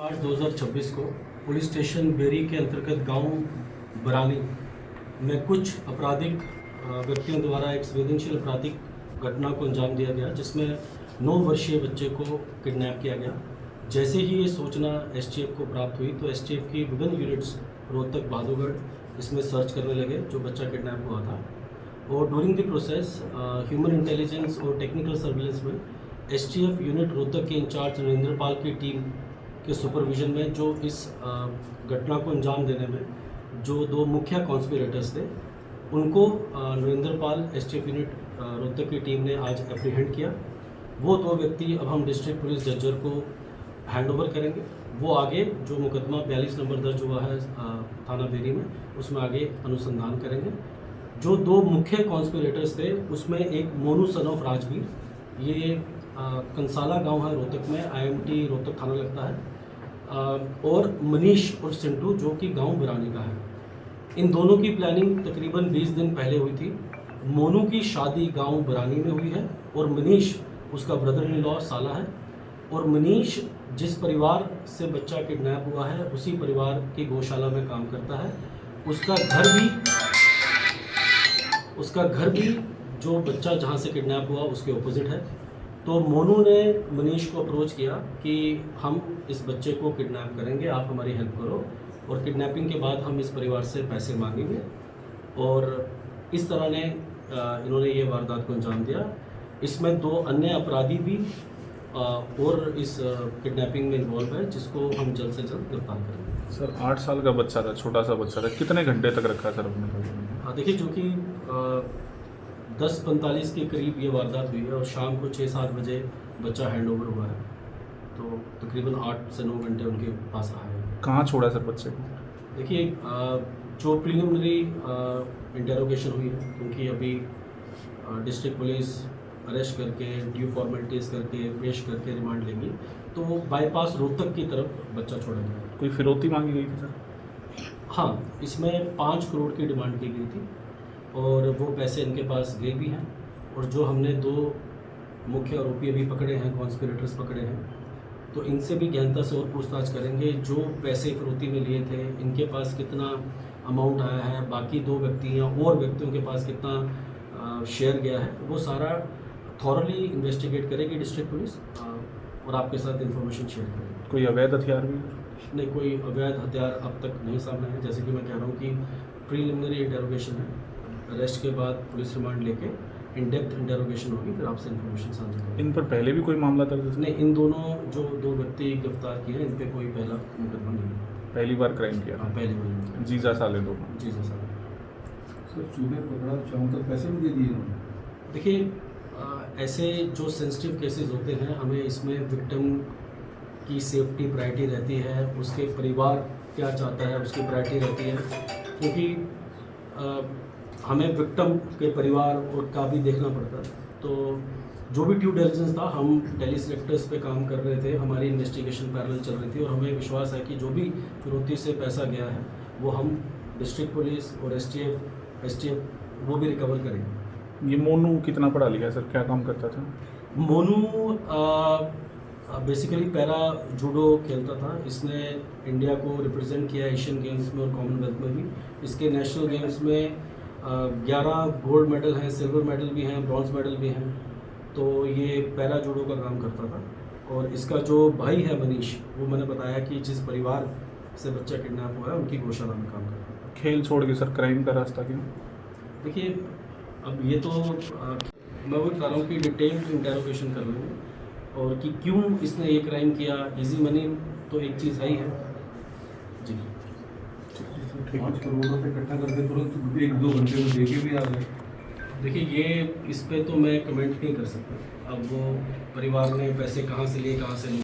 8/2026 को police station berry के अंतर्गत गांव बरानी में कुछ आपराधिक व्यक्तियों द्वारा एक संवेदनशील आपराधिक घटना को अंजाम दिया गया, जिसमें 9 वर्षीय बच्चे को किडनैप किया गया। जैसे ही ये सूचना एसटीएफ को प्राप्त हुई तो एसटीएफ की विभिन्न यूनिट्स रोहतक, बहादुरगढ़ इसमें सर्च करने लगे जो बच्चा किडनैप हुआ था। और during the process human intelligence और टेक्निकल सर्विलेंस में एसटीएफ यूनिट रोहतक के इंचार्ज नरेंद्र पाल की टीम के सुपरविजन में जो इस घटना को अंजाम देने में जो 2 मुख्य कॉन्स्पिरेटर्स थे, उनको नरेंद्र पाल एसटीएफ यूनिट रोहतक की टीम ने आज एप्रीहेंड किया। वो 2 व्यक्ति अब हम डिस्ट्रिक्ट पुलिस जजर को हैंडओवर करेंगे। वो आगे जो मुकदमा 42 नंबर दर्ज हुआ है थाना बेरी में, उसमें आगे अनुसंधान करेंगे। जो 2 मुख्य कॉन्स्पिरेटर्स थे उसमें एक मोनू सन ऑफ राजवीर, ये कंसाला गांव है रोहतक में, आईएमटी रोहतक थाना लगता है, और मनीष और सिंटू जो कि गांव बिरानी का है। इन दोनों की प्लानिंग तकरीबन 20 दिन पहले हुई थी। मोनू की शादी गांव बिरानी में हुई है और मनीष उसका ब्रदर इन लॉ साला है। और मनीष जिस परिवार से बच्चा किडनैप हुआ है उसी परिवार की गौशाला में काम करता है। उसका घर भी जो बच्चा जहाँ से किडनैप हुआ उसके ऑपोजिट है। तो मोनू ने मनीष को अप्रोच किया कि हम इस बच्चे को किडनैप करेंगे, आप हमारी हेल्प करो, और किडनैपिंग के बाद हम इस परिवार से पैसे मांगेंगे। और इस तरह ने इन्होंने ये वारदात को अंजाम दिया। इसमें 2 अन्य अपराधी भी और इस किडनैपिंग में इन्वॉल्व है, जिसको हम जल्द से जल्द गिरफ्तार करेंगे। सर 8 साल का बच्चा था, छोटा सा बच्चा था, कितने घंटे तक रखा सर अपने पास? देखिए, चूँकि 10:45 के करीब ये वारदात हुई है और शाम को 6-7 बजे बच्चा हैंडओवर हुआ है, तो तकरीबन 8 से 9 घंटे उनके पास रहा है। कहाँ छोड़ा सर बच्चे को? देखिए, जो प्रीलिमिनरी इंटेरोगेशन हुई है, क्योंकि अभी डिस्ट्रिक्ट पुलिस अरेस्ट करके ड्यू फॉर्मेलिटीज़ करके पेश करके रिमांड लेंगी, तो वो बाईपास रोहतक की तरफ बच्चा छोड़ा गया। कोई फिरौती मांगी गई थी सर? हाँ, इसमें 5 करोड़ की डिमांड की गई थी और वो पैसे इनके पास गए भी हैं। और जो हमने 2 मुख्य आरोपी अभी पकड़े हैं, कॉन्स्पिरेटर्स पकड़े हैं, तो इनसे भी गहनता से और पूछताछ करेंगे। जो पैसे फिरौती में लिए थे, इनके पास कितना अमाउंट आया है, बाकी 2 व्यक्ति या और व्यक्तियों के पास कितना शेयर गया है, वो सारा थॉरली इन्वेस्टिगेट करेगी डिस्ट्रिक्ट पुलिस और आपके साथ इन्फॉर्मेशन शेयर करेगी। कोई अवैध हथियार भी? नहीं, कोई अवैध हथियार अब तक नहीं सामने है। जैसे कि मैं कह रहा हूँ कि प्रीलिमिनरी इंटेरोगेशन है, अरेस्ट के बाद पुलिस रिमांड लेके इन डेप्थ इंटेरोगेशन होगी, फिर आपसे इन्फॉर्मेशन साझा करेंगे। इन पर पहले भी कोई मामला दर्ज है? नहीं, इन दोनों जो 2 व्यक्ति गिरफ्तार किए हैं, इन पे कोई पहला मुकदमा नहीं है। पहली बार क्राइम किया? हाँ, पहली बार। जीजा साले 2? जी जी सर। सुबह पकड़ा चाहूँ तो पैसे भी दे दिए उन्होंने? देखिए, ऐसे जो सेंसिटिव केसेस होते हैं, हमें इसमें विक्टिम की सेफ्टी प्रायोरिटी रहती है, उसके परिवार क्या चाहता है उसकी प्रायोरिटी रहती है, क्योंकि हमें विक्टिम के परिवार और का भी देखना पड़ता है। तो जो भी ड्यू डिलिजेंस था, हम टेली सेलेक्टर्स पे काम कर रहे थे, हमारी इन्वेस्टिगेशन पैरेलल चल रही थी और हमें विश्वास है कि जो भी फिरौती से पैसा गया है वो हम डिस्ट्रिक्ट पुलिस और एसटीएफ वो भी रिकवर करेंगे। ये मोनू कितना पढ़ा लिखा है सर, क्या काम करता था? मोनू बेसिकली पैरा जूडो खेलता था। इसने इंडिया को रिप्रेजेंट किया एशियन गेम्स में और कॉमनवेल्थ में भी। इसके नेशनल गेम्स में 11 गोल्ड मेडल हैं, सिल्वर मेडल भी हैं, ब्रॉन्ज मेडल भी हैं। तो ये पैरा जूडो का काम करता था। और इसका जो भाई है मनीष, वो मैंने बताया कि जिस परिवार से बच्चा किडनैप हुआ है उनकी गौशाला में काम करता था। खेल छोड़ के सर क्राइम का रास्ता क्यों? देखिए, अब ये तो मैं वो बता रहा हूँ कि डिटेल्ड इंटेरोगेशन कर लेंगे और कि क्यों इसने ये क्राइम किया। इजी मनी तो एक चीज़ है ही है जी। 5 करोड़ रुपये इकट्ठा करके तुरंत 1-2 घंटे में देके भी आ गए। देखिए, ये इस पे तो मैं कमेंट नहीं कर सकता। अब वो परिवार ने पैसे कहाँ से लिए, कहाँ से नहीं।